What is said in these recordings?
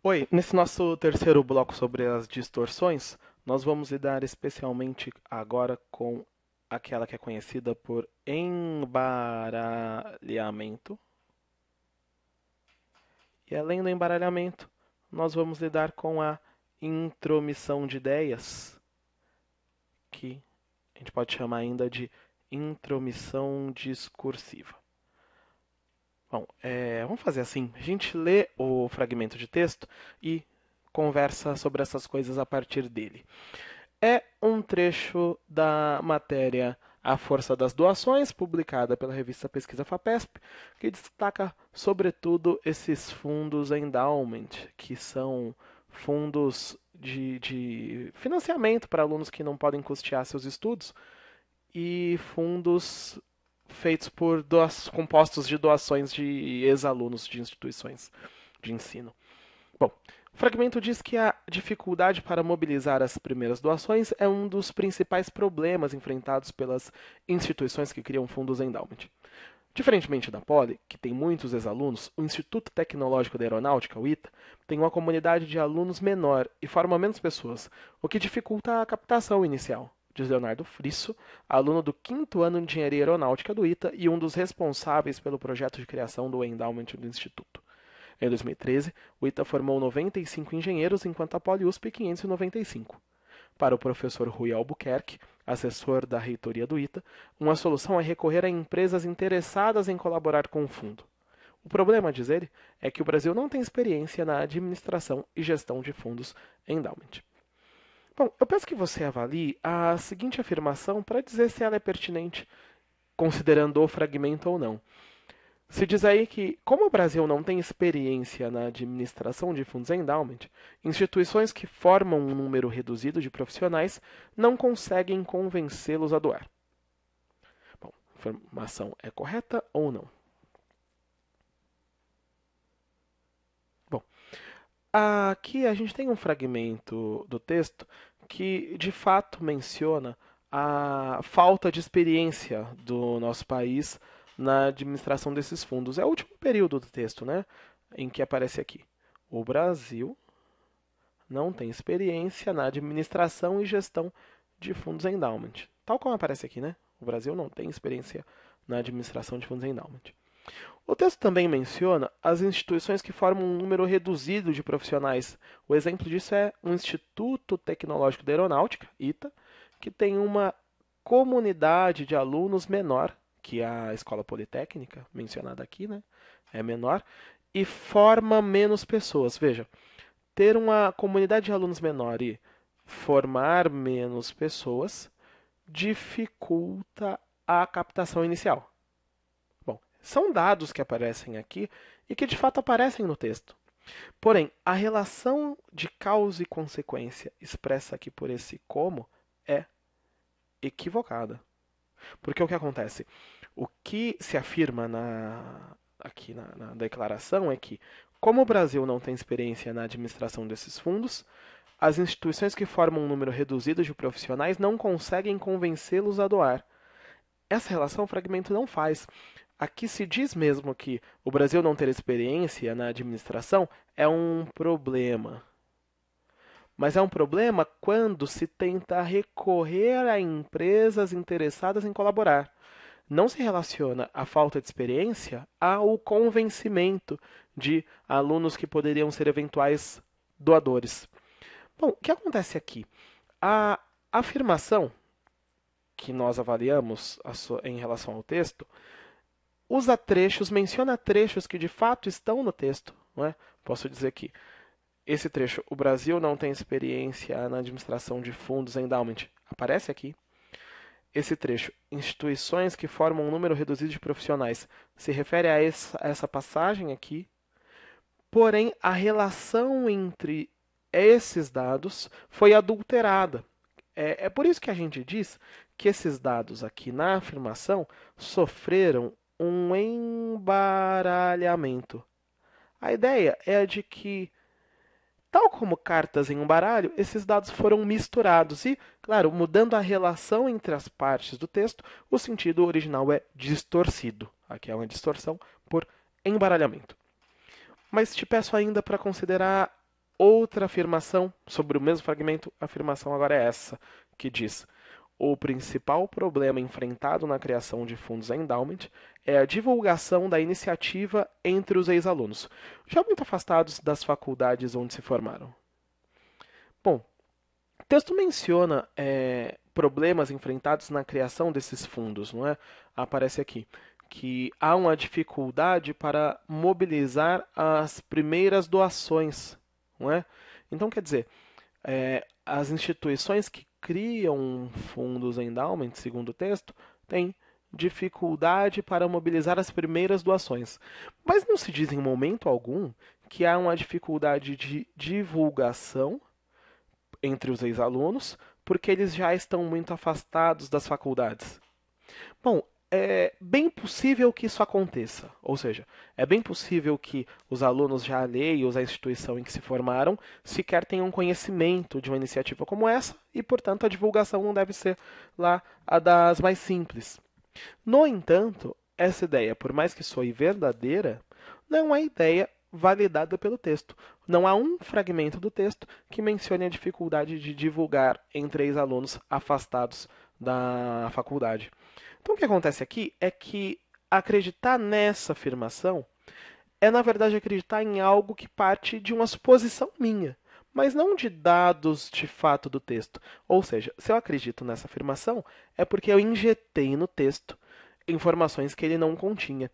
Oi, nesse nosso terceiro bloco sobre as distorções, nós vamos lidar especialmente agora com aquela que é conhecida por embaralhamento. E além do embaralhamento, nós vamos lidar com a intromissão de ideias, que a gente pode chamar ainda de intromissão discursiva. Bom, vamos fazer assim: a gente lê o fragmento de texto e conversa sobre essas coisas a partir dele. É um trecho da matéria A Força das Doações, publicada pela revista Pesquisa FAPESP, que destaca, sobretudo, esses fundos endowment, que são fundos de financiamento para alunos que não podem custear seus estudos, e fundos feitos compostos de doações de ex-alunos de instituições de ensino. Bom, o fragmento diz que a dificuldade para mobilizar as primeiras doações é um dos principais problemas enfrentados pelas instituições que criam fundos endowment. Diferentemente da Poli, que tem muitos ex-alunos, o Instituto Tecnológico da Aeronáutica, o ITA, tem uma comunidade de alunos menor e forma menos pessoas, o que dificulta a captação inicial, diz Leonardo Frisso, aluno do quinto ano de Engenharia Aeronáutica do ITA e um dos responsáveis pelo projeto de criação do endowment do Instituto. Em 2013, o ITA formou 95 engenheiros, enquanto a Poli-USP 595. Para o professor Rui Albuquerque, assessor da reitoria do ITA, uma solução é recorrer a empresas interessadas em colaborar com o fundo. O problema, diz ele, é que o Brasil não tem experiência na administração e gestão de fundos endowment. Bom, eu peço que você avalie a seguinte afirmação para dizer se ela é pertinente, considerando o fragmento ou não. Se diz aí que, como o Brasil não tem experiência na administração de fundos endowment, instituições que formam um número reduzido de profissionais não conseguem convencê-los a doar. Bom, a informação é correta ou não? Bom, aqui a gente tem um fragmento do texto que de fato menciona a falta de experiência do nosso país na administração desses fundos. É o último período do texto, né, em que aparece aqui. O Brasil não tem experiência na administração e gestão de fundos endowment. Tal como aparece aqui, né? O Brasil não tem experiência na administração de fundos endowment. O texto também menciona as instituições que formam um número reduzido de profissionais. O exemplo disso é o Instituto Tecnológico da Aeronáutica, ITA, que tem uma comunidade de alunos menor que a Escola Politécnica, mencionada aqui, né? É menor, e forma menos pessoas. Veja, ter uma comunidade de alunos menor e formar menos pessoas dificulta a captação inicial. Bom, são dados que aparecem aqui e que de fato aparecem no texto. Porém, a relação de causa e consequência expressa aqui por esse como é equivocada. Porque o que acontece? O que se afirma aqui na declaração é que, como o Brasil não tem experiência na administração desses fundos, as instituições que formam um número reduzido de profissionais não conseguem convencê-los a doar. Essa relação o fragmento não faz. Aqui se diz mesmo que o Brasil não ter experiência na administração é um problema. Mas é um problema quando se tenta recorrer a empresas interessadas em colaborar. Não se relaciona a falta de experiência ao convencimento de alunos que poderiam ser eventuais doadores. Bom, o que acontece aqui? A afirmação que nós avaliamos em relação ao texto usa trechos, menciona trechos que de fato estão no texto. Não é? Posso dizer que esse trecho, o Brasil não tem experiência na administração de fundos endowment, aparece aqui. Esse trecho, instituições que formam um número reduzido de profissionais, se refere a essa passagem aqui. Porém, a relação entre esses dados foi adulterada. É por isso que a gente diz que esses dados aqui na afirmação sofreram um embaralhamento. A ideia é a de que, tal como cartas em um baralho, esses dados foram misturados e, claro, mudando a relação entre as partes do texto, o sentido original é distorcido. Aqui é uma distorção por embaralhamento. Mas te peço ainda para considerar outra afirmação sobre o mesmo fragmento. A afirmação agora é essa, que diz: o principal problema enfrentado na criação de fundos endowment é a divulgação da iniciativa entre os ex-alunos, já muito afastados das faculdades onde se formaram. Bom, o texto menciona problemas enfrentados na criação desses fundos, não é? Aparece aqui que há uma dificuldade para mobilizar as primeiras doações, não é? Então, quer dizer, as instituições que criam fundos endowment, segundo o texto, têm dificuldade para mobilizar as primeiras doações. Mas não se diz em momento algum que há uma dificuldade de divulgação entre os ex-alunos, porque eles já estão muito afastados das faculdades. Bom, é bem possível que isso aconteça, ou seja, é bem possível que os alunos já alheios à instituição em que se formaram sequer tenham conhecimento de uma iniciativa como essa e, portanto, a divulgação não deve ser lá a das mais simples. No entanto, essa ideia, por mais que soe verdadeira, não é ideia validada pelo texto. Não há um fragmento do texto que mencione a dificuldade de divulgar entre ex-alunos afastados da faculdade. Então, o que acontece aqui é que acreditar nessa afirmação é, na verdade, acreditar em algo que parte de uma suposição minha, mas não de dados de fato do texto. Ou seja, se eu acredito nessa afirmação, é porque eu injetei no texto informações que ele não continha.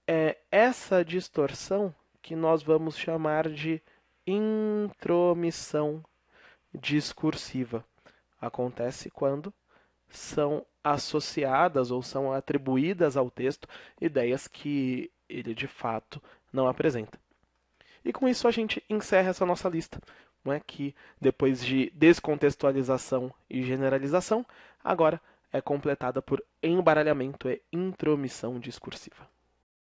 É essa distorção que nós vamos chamar de intromissão discursiva. Acontece quando são associadas ou são atribuídas ao texto ideias que ele de fato não apresenta. E com isso a gente encerra essa nossa lista, não é? Que depois de descontextualização e generalização, agora é completada por embaralhamento e intromissão discursiva.